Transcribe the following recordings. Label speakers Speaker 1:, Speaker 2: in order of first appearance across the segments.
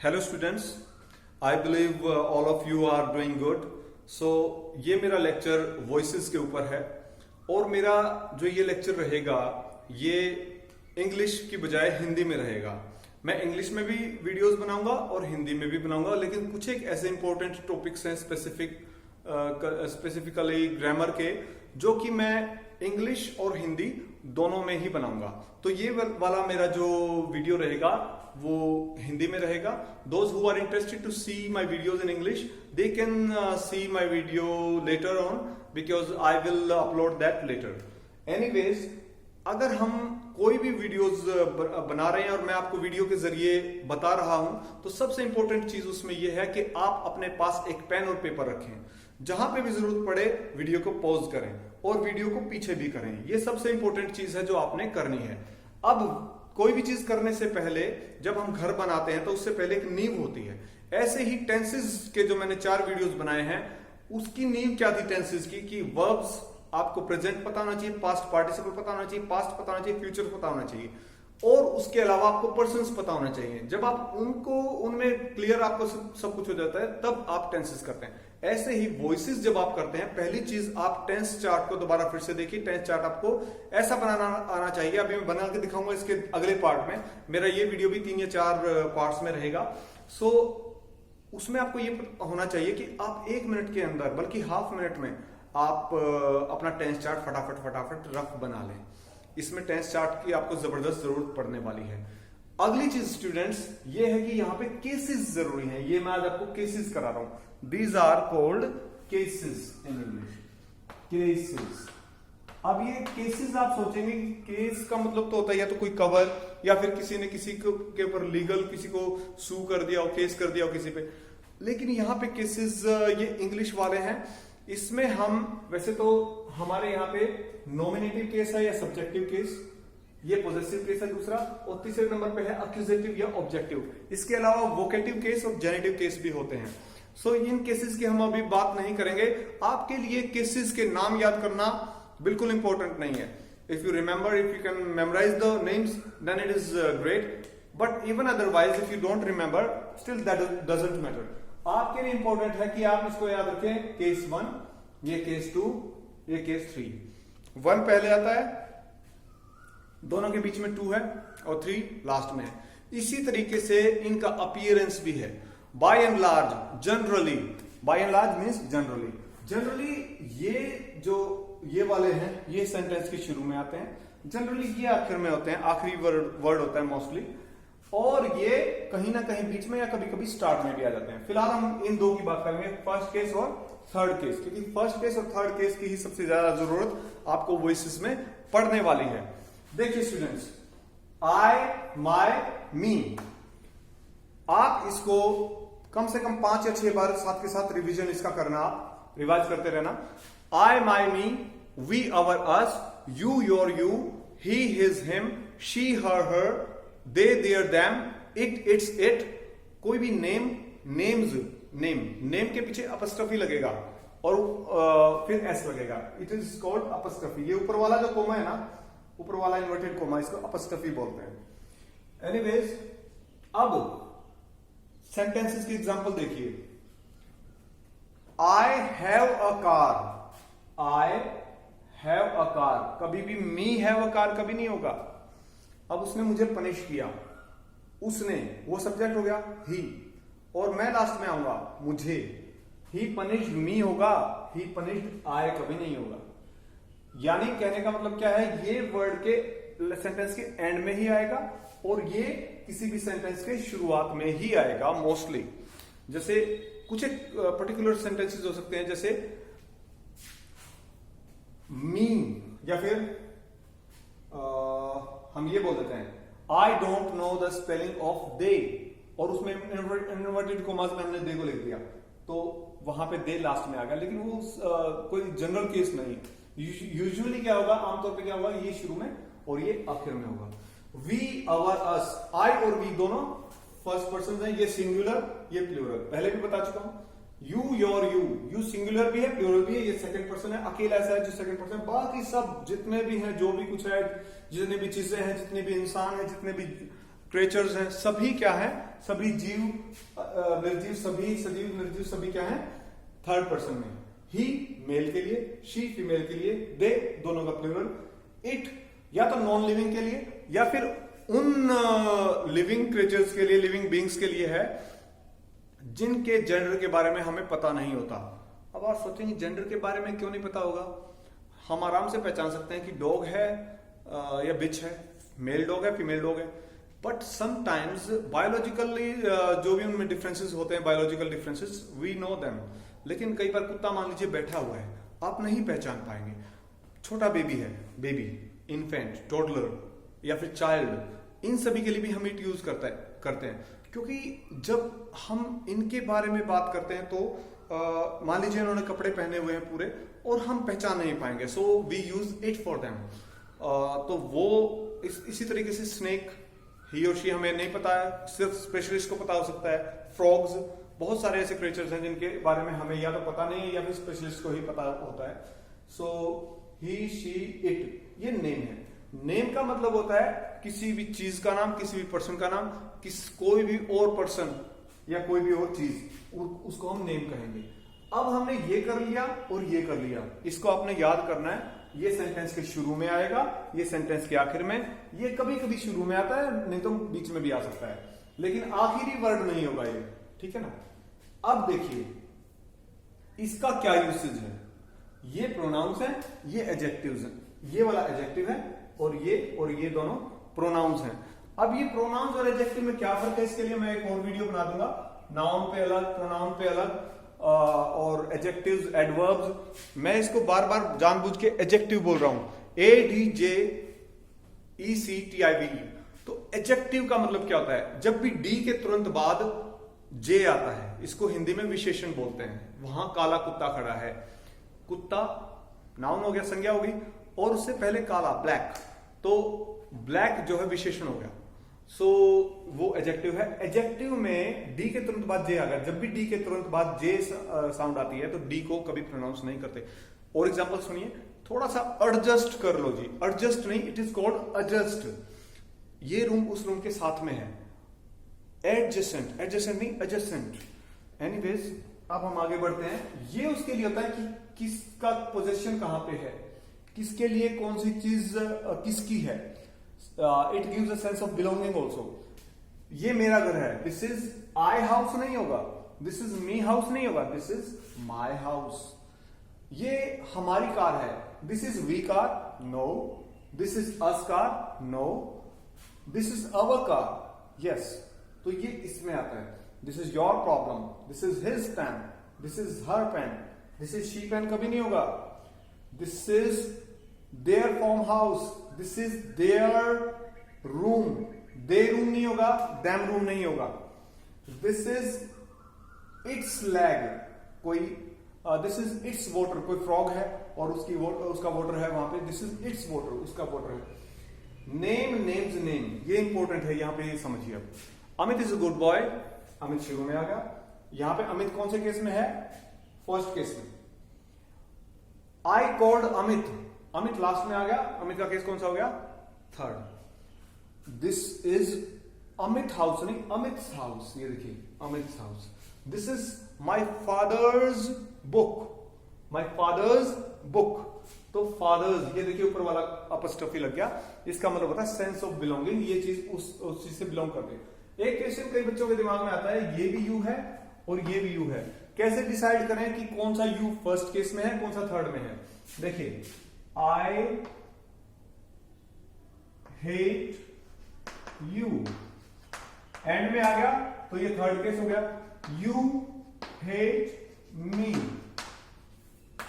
Speaker 1: Hello students, I believe all of you are doing good. So ये मेरा lecture voices के ऊपर है और मेरा जो ये लेक्चर रहेगा ये इंग्लिश की बजाय हिंदी में रहेगा। मैं इंग्लिश में भी वीडियोस बनाऊंगा और हिंदी में भी बनाऊंगा, लेकिन कुछ एक ऐसे इंपॉर्टेंट टॉपिक्स हैं स्पेसिफिकली ग्रामर के, जो कि मैं इंग्लिश और हिंदी दोनों में ही बनाऊंगा। तो ये वाला मेरा जो वीडियो रहेगा वो हिंदी में रहेगा। Those who are interested to see my videos in English, they can see my video later on because I will upload that later. Anyways, अगर हम कोई भी वीडियोस बना रहे हैं और मैं आपको वीडियो के जरिए बता रहा हूं, तो सबसे इंपॉर्टेंट चीज उसमें यह है कि आप अपने पास एक पेन और पेपर रखें। जहां पे भी जरूरत पड़े वीडियो को पॉज करें और वीडियो को पीछे भी करें। ये सबसे इंपॉर्टेंट चीज है जो आपने करनी है। अब कोई भी चीज करने से पहले जब हम घर बनाते हैं तो उससे पहले एक नींव होती है। ऐसे ही टेंसेस के जो मैंने 4 वीडियोस बनाए हैं, उसकी नींव क्या थी टेंसेस की, कि वर्ब्स आपको प्रेजेंट पता होना चाहिए, पास्ट पार्टिसिपल पता होना चाहिए, पास्ट पता होना चाहिए, फ्यूचर पता होना चाहिए, और उसके अलावा आपको पर्सन्स पता होना चाहिए। जब आप उनमें क्लियर आपको सब कुछ हो जाता है, तब आप टेंसेस करते हैं। ऐसे ही वॉइसेस जब आप करते हैं, पहली चीज आप टेंस चार्ट को दोबारा फिर से देखिए। टेंस चार्ट आपको ऐसा बनाना आना चाहिए। अभी मैं बना के दिखाऊंगा इसके अगले पार्ट में। मेरा ये वीडियो भी 3 या 4 पार्ट्स में रहेगा। सो उसमें आपको ये होना चाहिए कि आप 1 मिनट के अंदर, बल्कि हाफ मिनट में आप अपना टेंस चार्ट फटाफट रफ बना लें। इसमें टेंस चार्ट की आपको जबरदस्त जरूरत पड़ने वाली है। अगली चीज स्टूडेंट्स ये है कि यहाँ पे केसेस जरूरी हैं। ये मैं आज आपको केसेस करा रहा हूं। These are called cases in English. Cases. अब ये केसेस आप सोचेंगे कि केस का मतलब तो होता है या तो कोई कवर, या फिर किसी ने किसी के ऊपर लीगल किसी को सू कर दिया हो, केस कर दिया हो किसी पे। लेकिन यहाँ पे केसेस ये इंग्लिश वाले हैं। इसमें हम वैसे तो हमारे यहाँ पे नॉमिनेटिव केस है या सब्जेक्टिव केस, ये पॉजिटिव केस है दूसरा, और तीसरे नंबर पे है अक्यूजेटिव या ऑब्जेक्टिव। इसके अलावा वोकेटिव केस और जेनेटिव केस भी होते हैं। सो इन केसेस की हम अभी बात नहीं करेंगे। आपके लिए केसेस के नाम याद करना बिल्कुल इंपॉर्टेंट नहीं है। If you remember, if you can memorise the names, then it is great, but even otherwise if you don't remember, still that doesn't matter. आपके लिए इंपॉर्टेंट है कि आप इसको याद रखें। केस 1, ये केस 2, ये केस 3। 1 पहले आता है, दोनों के बीच में 2 है, और 3 लास्ट में है। इसी तरीके से इनका अपीयरेंस भी है। By and large, generally, by and large means generally ये वाले हैं, ये सेंटेंस के शुरू में आते हैं। जनरली ये आखिर में होते हैं, आखिरी वर्ड होता है मोस्टली, और ये कहीं ना कहीं बीच में या कभी कभी स्टार्ट में भी आ जाते हैं। फिलहाल हम इन 2 की बात करेंगे, फर्स्ट केस और थर्ड केस, क्योंकि फर्स्ट केस और थर्ड केस की ही सबसे ज्यादा जरूरत आपको वॉइसेस में पढ़ने वाली है। देखिए स्टूडेंट्स, आई, माई, मी, आप इसको कम से कम 5 या 6 बार साथ के साथ रिवीजन इसका करना, आप रिवाइज करते रहना। I, my, me, we, our, us, you, your, you, he, his, him, she, her, they, their, them, it, its, it. कोई भी नेम्स, नेम के पीछे अपस्ट्रफी लगेगा और फिर एस लगेगा। It is called apostrophe. ये ऊपर वाला जो कोमा है ना, ऊपर वाला इन्वर्टेड कोमा, इसको अपस्ट्रफी बोलते हैं। एनीवेज, अब सेंटेंसेस की एग्जांपल देखिए। I have a car, I have a car. कभी भी मी हैव अ कार कभी नहीं होगा। अब उसने मुझे पनिश किया, उसने, वो सब्जेक्ट हो गया ही, और मैं लास्ट में आऊंगा, मुझे। ही पनिश्ड मी होगा, ही पनिश्ड आई कभी नहीं होगा। यानी कहने का मतलब क्या है, ये वर्ड के सेंटेंस के एंड में ही आएगा और ये किसी भी सेंटेंस के शुरुआत में ही आएगा मोस्टली। जैसे कुछ एक पर्टिकुलर सेंटेंसेस हो सकते हैं, जैसे मी, या फिर हम ये बोल देते हैं I don't know the spelling of they, और उसमें इन्वर्टेड कोमास में हमने दे को लिख दिया, तो वहां पे दे लास्ट में आ गया। लेकिन वो कोई जनरल केस नहीं। यूजुअली क्या होगा, आमतौर पे क्या होगा, ये शुरू में और ये आखिर में होगा। वी, अवर, अस, आई और वी दोनों फर्स्ट पर्सन है। ये सिंगुलर, ये प्लूरल, पहले भी बता चुका हूं। यू, योर, यू सिंगुलर भी है, प्लूरल भी है। ये सेकंड पर्सन है, अकेला ऐसा है जो सेकंड पर्सन। बाकी सब जितने भी हैं, जो भी कुछ है, जितनी भी चीजें हैं, जितने भी इंसान हैं, जितने भी क्रिएचर्स हैं, सभी क्या है, सभी जीव, निर्जीव, सभी सजीव, निर्जीव, सभी क्या है थर्ड पर्सन में। ही मेल के लिए, शी फीमेल के लिए, दे दोनों का प्लूरल, इट या तो नॉन लिविंग के लिए या फिर उन लिविंग क्रिएचर्स के लिए, लिविंग बींग्स के लिए है जिनके जेंडर के बारे में हमें पता नहीं होता। अब आप सोचेंगे जेंडर के बारे में क्यों नहीं पता होगा? हम आराम से पहचान सकते हैं कि डॉग है या बिच है, मेल डॉग है, फीमेल डॉग है, बट समटाइम्स बायोलॉजिकली जो भी उनमें डिफरेंसेस होते हैं, biological differences, we know them. लेकिन कई बार कुत्ता मान लीजिए बैठा हुआ है, आप नहीं पहचान पाएंगे। छोटा बेबी है, बेबी, इन्फेंट, टोडलर या फिर चाइल्ड, इन सभी के लिए भी हम इट यूज करते हैं, क्योंकि जब हम इनके बारे में बात करते हैं तो मान लीजिए इन्होंने कपड़े पहने हुए हैं पूरे और हम पहचान नहीं पाएंगे, so we use it for them. तो वो इसी तरीके से स्नेक, ही और शी हमें नहीं पता है, सिर्फ स्पेशलिस्ट को पता हो सकता है। फ्रॉग्स, बहुत सारे ऐसे क्रिएचर्स हैं जिनके बारे में हमें या तो पता नहीं है या फिर स्पेशलिस्ट को ही पता होता है। सो ही, शी, इट, ये नेम है। नेम का मतलब होता है किसी भी चीज का नाम, किसी भी पर्सन का नाम, कोई भी और पर्सन या कोई भी और चीज, उसको हम नेम कहेंगे। अब हमने ये कर लिया और ये कर लिया, इसको आपने याद करना है। ये सेंटेंस के शुरू में आएगा, ये सेंटेंस के आखिर में, ये कभी कभी शुरू में आता है, नहीं तो बीच में भी आ सकता है, लेकिन आखिरी वर्ड नहीं होगा ये, ठीक है ना। अब देखिए इसका क्या यूसेज है। ये प्रोनाउंस है, ये एडजेक्टिव्स हैं, ये वाला एडजेक्टिव है और ये दोनों प्रोनाउंस हैं। अब ये प्रोनाउंस और एडजेक्टिव में क्या फर्क है, इसके लिए मैं एक और वीडियो बना दूंगा। नाउन पे अलग, प्रोनाउन पे अलग, और एडजेक्टिव्स, एडवर्ब्स। मैं इसको बार बार जानबूझ के एडजेक्टिव बोल रहा हूं, ADJECTIVE। तो एडजेक्टिव का मतलब क्या होता है? जब भी डी के तुरंत बाद जे आता है, इसको हिंदी में विशेषण बोलते हैं। वहां काला कुत्ता खड़ा है, कुत्ता नाउन हो गया, संज्ञा होगी, और उससे पहले काला, ब्लैक, तो ब्लैक जो है विशेषण हो गया। सो वो एडजेक्टिव है। एडजेक्टिव में डी के तुरंत बाद जे आ गया। जब भी डी के तुरंत बाद जे साउंड आती है तो डी को कभी प्रोनाउंस नहीं करते। और एग्जांपल सुनिए, थोड़ा सा एडजस्ट कर लो जी, एडजस्ट नहीं, इट इज कॉल्ड एडजस्ट। ये रूम उस रूम के साथ में है, एडजेसेंट, एडजेसेंट नहीं, एडजेसेंट। एनीवेज, अब हम आगे बढ़ते हैं। ये उसके लिए होता है कि किसका पोजीशन कहां पे है, किसके लिए कौन सी चीज किसकी है। It gives a sense of belonging also. ये मेरा घर है, दिस इज आई हाउस नहीं होगा, दिस इज मी हाउस नहीं होगा, दिस इज माई हाउस। ये हमारी कार है, this is we car, no. This is us car, no. This is our car, yes. तो ये इसमें आता है। This is your problem, this is his pen, this is her pen, this is she pen कभी नहीं होगा। This is their farm house, this is their room, they room नहीं होगा, दैम रूम नहीं होगा। दिस इज इट्स लैग, कोई this is its water, कोई frog है और उसका वाटर है वहां पे, दिस इज इट्स वाटर, उसका वाटर है। नेम, नेम्स, नेम, ये इंपॉर्टेंट है, यहां पे समझिए। अब Amit is a good boy, Amit शुरू में आ गया। यहां पे अमित कौन से केस में है? फर्स्ट केस में। I called Amit, Amit last में आ गया, अमित का केस कौन सा हो गया? Third. This is Amit house नहीं, अमित हाउस। ये देखिए, Amit house. This is my father's book, my father's book. तो फादर्स, ये देखिए ऊपर वाला अपस्ट्रफी लग गया, इसका मतलब होता है सेंस ऑफ बिलोंगिंग। ये चीज उस चीज से बिलोंग करती है। एक क्वेश्चन कई बच्चों के दिमाग में आता है, ये भी यू है और ये भी यू है, कैसे डिसाइड करें कि कौन सा यू फर्स्ट केस में है, कौन सा थर्ड में है? देखिए, आई हेट यू, एंड में आ गया तो ये थर्ड केस हो गया। यू हेट मी,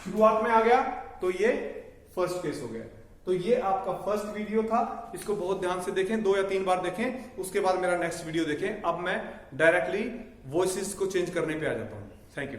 Speaker 1: शुरुआत में आ गया तो ये फर्स्ट केस हो गया। तो ये आपका फर्स्ट वीडियो था, इसको बहुत ध्यान से देखें, 2 या 3 बार देखें, उसके बाद मेरा नेक्स्ट वीडियो देखें। अब मैं डायरेक्टली वॉइसेस को चेंज करने पे आ जाता हूं। Thank you.